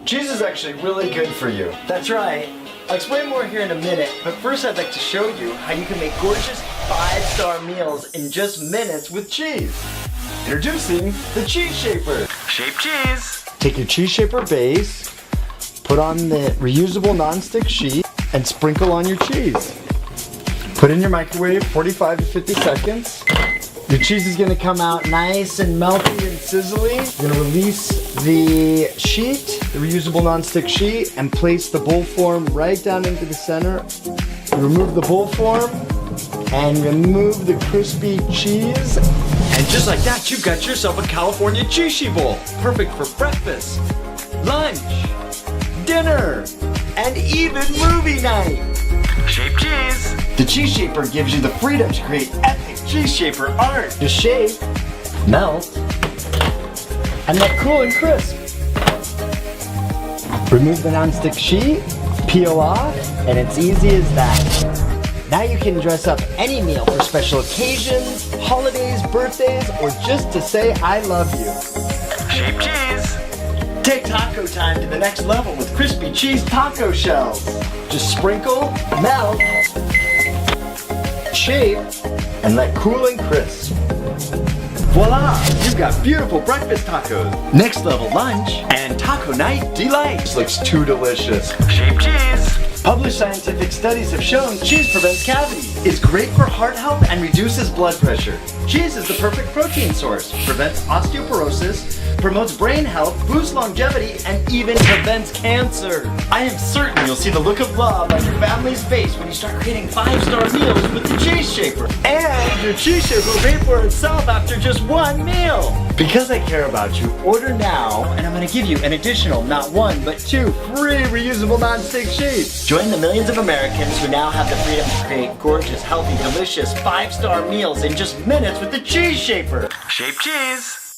Cheese is actually really good for you. That's right. I'll explain more here in a minute, but first I'd like to show you how you can make gorgeous 5-star meals in just minutes with cheese. Introducing the Cheese Shaper. Shape cheese. Take your Cheese Shaper base, put on the reusable nonstick sheet, and sprinkle on your cheese. Put in your microwave 45 to 50 seconds. Your cheese is gonna come out nice and melty and sizzly. You're gonna release the sheet, the reusable nonstick sheet, and place the bowl form right down into the center. You remove the bowl form and remove the crispy cheese. And just like that, you've got yourself a California cheese bowl. Perfect for breakfast, lunch, dinner, and even movie night. Shape cheese. The Cheese Shaper gives you the freedom to create epic Cheese Shaper art. Just shape, melt, and let cool and crisp. Remove the nonstick sheet, peel off, and it's easy as that. Now you can dress up any meal for special occasions, holidays, birthdays, or just to say I love you. Shape cheese. Take taco time to the next level with crispy cheese taco shells. Just sprinkle, melt, shape, and let cool and crisp. Voila! You've got beautiful breakfast tacos, next level lunch, and taco night delight. This looks too delicious. Shape cheese. Published scientific studies have shown cheese prevents cavities, is great for heart health, and reduces blood pressure. Cheese is the perfect protein source, prevents osteoporosis, promotes brain health, boosts longevity, and even prevents cancer. I am certain you'll see the look of love on your family's face when you start creating 5-star meals with the Cheese Shaper. And your Cheese Shaper will pay for itself after just one meal. Because I care about you, order now, and I'm gonna give you an additional, not one, but 2 free reusable nonstick sheets. Join the millions of Americans who now have the freedom to create gorgeous, healthy, delicious 5-star meals in just minutes with the Cheese Shaper. Shape cheese.